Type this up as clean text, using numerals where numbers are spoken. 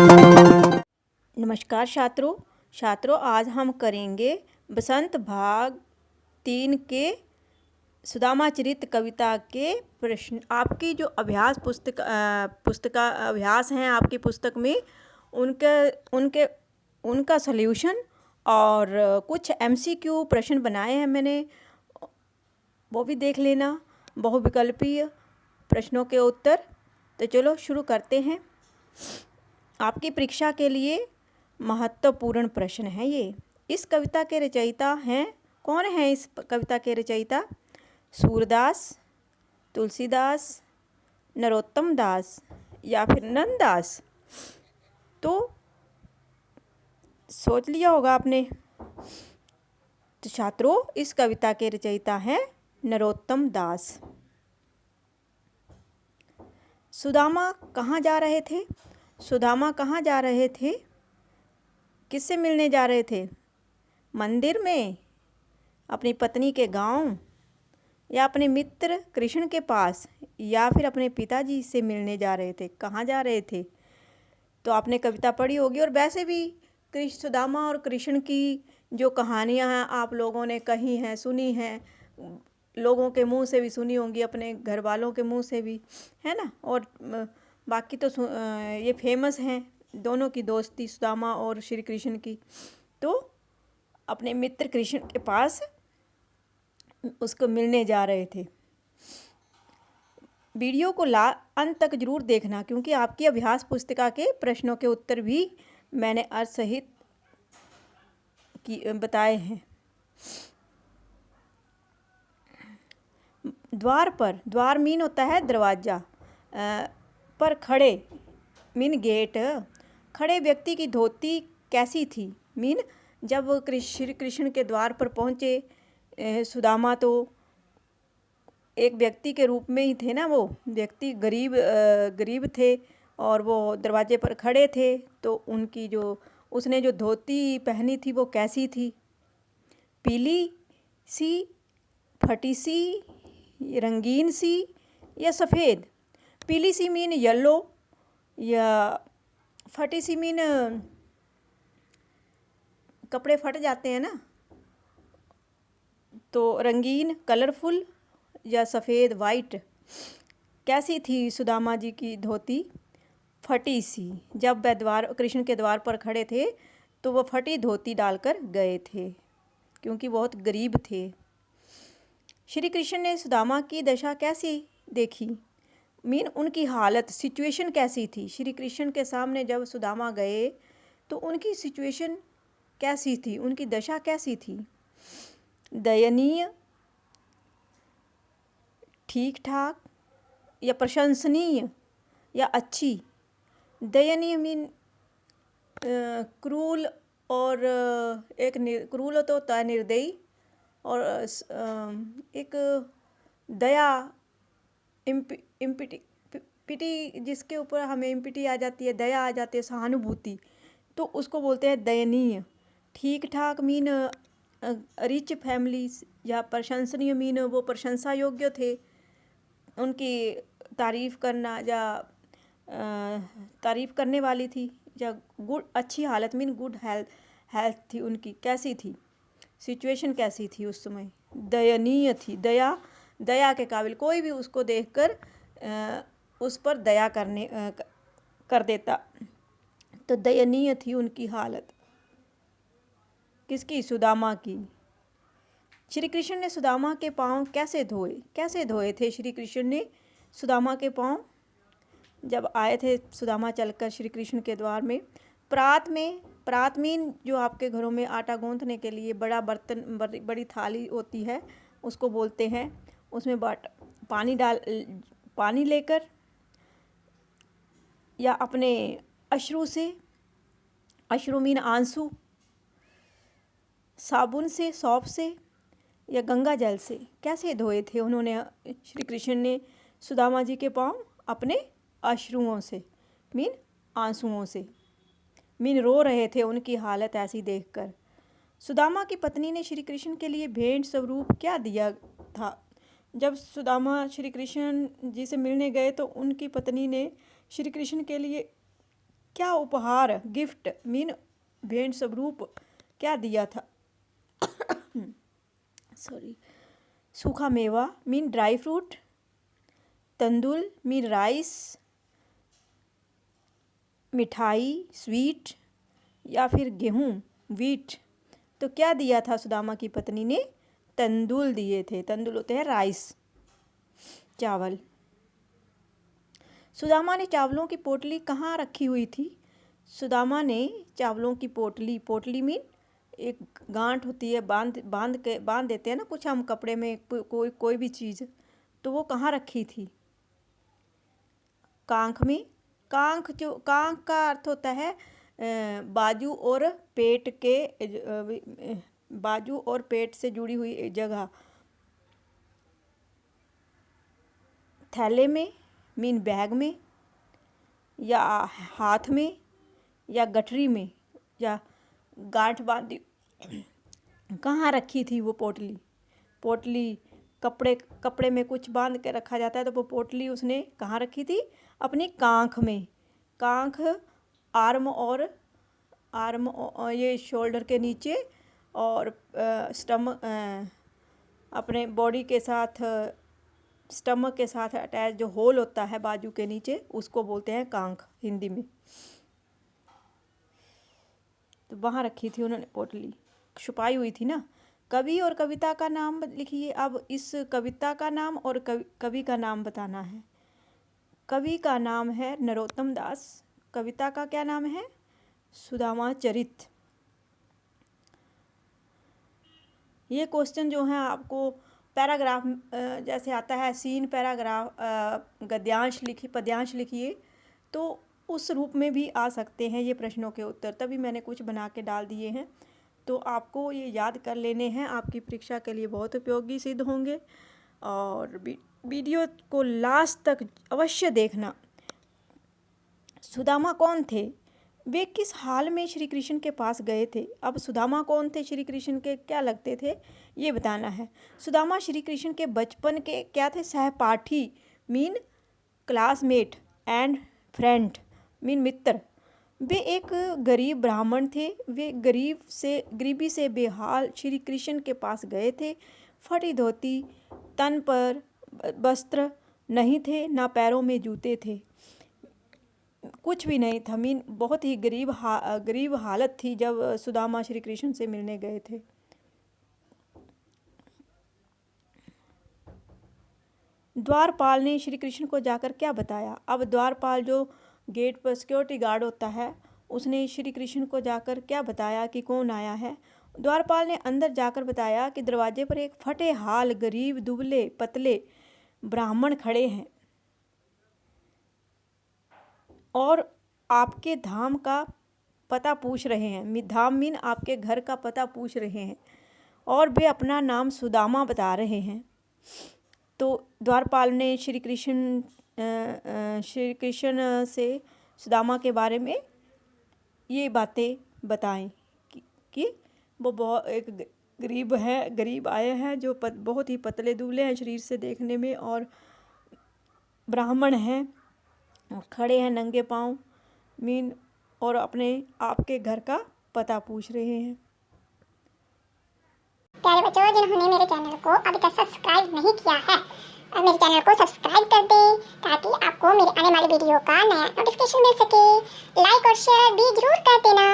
नमस्कार छात्रों आज हम करेंगे बसंत भाग 3 के सुदामा चरित कविता के प्रश्न। आपकी जो अभ्यास पुस्तक अभ्यास हैं आपकी पुस्तक में उनके उनके उनका सॉल्यूशन और कुछ एमसीक्यू प्रश्न बनाए हैं मैंने, वो भी देख लेना, बहुविकल्पीय प्रश्नों के उत्तर। तो चलो शुरू करते हैं। आपकी परीक्षा के लिए महत्वपूर्ण प्रश्न है ये। इस कविता के रचयिता हैं, कौन हैं इस कविता के रचयिता? सूरदास, तुलसीदास, नरोत्तम दास या फिर नंददास? तो सोच लिया होगा आपने। तो छात्रों इस कविता के रचयिता हैं नरोत्तम दास। सुदामा कहाँ जा रहे थे? सुदामा कहाँ जा रहे थे? किससे मिलने जा रहे थे? मंदिर में, अपनी पत्नी के गांव, या अपने मित्र कृष्ण के पास, या फिर अपने पिताजी से मिलने जा रहे थे? कहाँ जा रहे थे? तो आपने कविता पढ़ी होगी, और वैसे भी सुदामा और कृष्ण की जो कहानियाँ हैं आप लोगों ने कही हैं, सुनी हैं, लोगों के मुंह से भी सुनी होंगी, अपने घर वालों के मुंह से भी, है ना। और बाकी तो ये फेमस हैं, दोनों की दोस्ती सुदामा और श्री कृष्ण की। तो अपने मित्र कृष्ण के पास उसको मिलने जा रहे थे। वीडियो को अंत तक जरूर देखना, क्योंकि आपकी अभ्यास पुस्तिका के प्रश्नों के उत्तर भी मैंने अर्थ सहित बताए हैं। द्वार पर, द्वार मीन होता है दरवाजा, पर खड़े मीन गेट। खड़े व्यक्ति की धोती कैसी थी? मीन जब श्री कृष्ण के द्वार पर पहुँचे सुदामा, तो एक व्यक्ति के रूप में ही थे ना, वो व्यक्ति गरीब थे और वो दरवाजे पर खड़े थे। तो उनकी उसने जो धोती पहनी थी वो कैसी थी? पीली सी, फटी सी, रंगीन सी या सफ़ेद? पीली सी मीन येलो, या फटी सी मीन कपड़े फट जाते हैं ना। तो रंगीन कलरफुल, या सफ़ेद वाइट? कैसी थी सुदामा जी की धोती? फटी सी। जब वह कृष्ण के द्वार पर खड़े थे तो वह फटी धोती डालकर गए थे, क्योंकि बहुत गरीब थे। श्री कृष्ण ने सुदामा की दशा कैसी देखी? मीन उनकी हालत, सिचुएशन कैसी थी? श्री कृष्ण के सामने जब सुदामा गए तो उनकी सिचुएशन कैसी थी, उनकी दशा कैसी थी? दयनीय, ठीक ठाक, या प्रशंसनीय, या अच्छी? दयनीय मीन क्रूल, और एक क्रूल तो होता है निर्दयी, और एक दया, पिटी, जिसके ऊपर हमें इम्पिटी आ जाती है, दया आ जाती है, सहानुभूति, तो उसको बोलते हैं दयनीय। ठीक ठाक मीन रिच फैमिली, या प्रशंसनीय मीन वो प्रशंसा योग्य थे, उनकी तारीफ़ करना या तारीफ़ करने वाली थी, या गुड, अच्छी हालत मीन गुड हेल्थ थी उनकी, कैसी थी? सिचुएशन कैसी थी उस समय? दयनीय थी। दया के काबिल, कोई भी उसको देखकर उस पर दया कर देता। तो दयनीय थी उनकी हालत। किसकी? सुदामा की। श्री कृष्ण ने सुदामा के पाँव कैसे धोए थे? श्री कृष्ण ने सुदामा के पाँव जब आए थे, सुदामा चलकर श्री कृष्ण के द्वार में, प्रात मीन जो आपके घरों में आटा गूंथने के लिए बड़ा बर्तन, बड़ी थाली होती है, उसको बोलते हैं। उसमें पानी लेकर, या अपने अश्रु से, अश्रु मीन आंसू, साबुन से, सौंफ से, या गंगा जल से? कैसे धोए थे उन्होंने, श्री कृष्ण ने सुदामा जी के पाँव? अपने अश्रुओं से मीन आंसुओं से, मीन रो रहे थे उनकी हालत ऐसी देखकर। सुदामा की पत्नी ने श्री कृष्ण के लिए भेंट स्वरूप क्या दिया था? जब सुदामा श्री कृष्ण जी से मिलने गए तो उनकी पत्नी ने श्री कृष्ण के लिए क्या उपहार गिफ्ट मीन भेंट स्वरूप क्या दिया था? सॉरी। सूखा मेवा मीन ड्राई फ्रूट, तंदुल मीन राइस, मिठाई स्वीट, या फिर गेहूँ व्हीट। तो क्या दिया था सुदामा की पत्नी ने? तंदुल दिए थे। तंदुल होते हैं राइस, चावल। सुदामा ने चावलों की पोटली कहाँ रखी हुई थी? सुदामा ने चावलों की पोटली मीन एक गांठ होती है, बांध देते हैं ना कुछ हम कपड़े में, कोई भी चीज़, तो वो कहाँ रखी थी? कांख में। कांख का अर्थ होता है बाजू और पेट के, बाजू और पेट से जुड़ी हुई जगह। थैले में मीन बैग में, या हाथ में, या गठरी में, या गांठ बांधी कहाँ रखी थी वो पोटली? कपड़े में कुछ बांध के रखा जाता है, तो वो पोटली उसने कहाँ रखी थी? अपनी कांख में। कांख आर्म और ये शोल्डर के नीचे, और अपने बॉडी के साथ, स्टमक के साथ अटैच जो होल होता है बाजू के नीचे, उसको बोलते हैं कांख हिंदी में। तो वहाँ रखी थी उन्होंने पोटली, छुपाई हुई थी ना। कवि और कविता का नाम लिखिए। अब इस कविता का नाम और कवि का नाम बताना है। कवि का नाम है नरोत्तम दास। कविता का क्या नाम है? सुदामा चरित। ये क्वेश्चन जो है आपको पैराग्राफ जैसे आता है, सीन पैराग्राफ, पद्यांश लिखिए, तो उस रूप में भी आ सकते हैं ये प्रश्नों के उत्तर। तभी मैंने कुछ बना के डाल दिए हैं, तो आपको ये याद कर लेने हैं, आपकी परीक्षा के लिए बहुत उपयोगी सिद्ध होंगे। और वीडियो को लास्ट तक अवश्य देखना। सुदामा कौन थे? वे किस हाल में श्री कृष्ण के पास गए थे? अब सुदामा कौन थे? श्री कृष्ण के क्या लगते थे, ये बताना है। सुदामा श्री कृष्ण के बचपन के क्या थे? सहपाठी mean classmate, and friend mean मित्र। वे एक गरीब ब्राह्मण थे। वे गरीबी से बेहाल श्री कृष्ण के पास गए थे। फटी धोती, तन पर वस्त्र नहीं थे, ना पैरों में जूते थे, कुछ भी नहीं था। मीन बहुत ही गरीब हालत थी जब सुदामा श्री कृष्ण से मिलने गए थे। द्वारपाल ने श्री कृष्ण को जाकर क्या बताया? अब द्वारपाल जो गेट पर सिक्योरिटी गार्ड होता है, उसने श्री कृष्ण को जाकर क्या बताया कि कौन आया है? द्वारपाल ने अंदर जाकर बताया कि दरवाजे पर एक फटे हाल गरीब दुबले पतले ब्राह्मण खड़े हैं और आपके धाम का पता पूछ रहे हैं। धाम मीन आपके घर का पता पूछ रहे हैं, और वे अपना नाम सुदामा बता रहे हैं। तो द्वारपाल ने श्री कृष्ण से सुदामा के बारे में ये बातें बताएं कि वो बहुत एक गरीब आए हैं, जो बहुत ही पतले दुबले हैं शरीर से देखने में, और ब्राह्मण हैं, खड़े हैं नंगे पाँव मीन, और अपने आपके घर का पता पूछ रहे हैं। प्यारे बच्चों, जिन्होंने मेरे चैनल को अभी तक सब्सक्राइब नहीं किया है, मेरे चैनल को सब्सक्राइब कर दें ताकि आपको मेरे आने वाली वीडियो का नया नोटिफिकेशन मिल सके। लाइक और शेयर भी जरूर कर देना।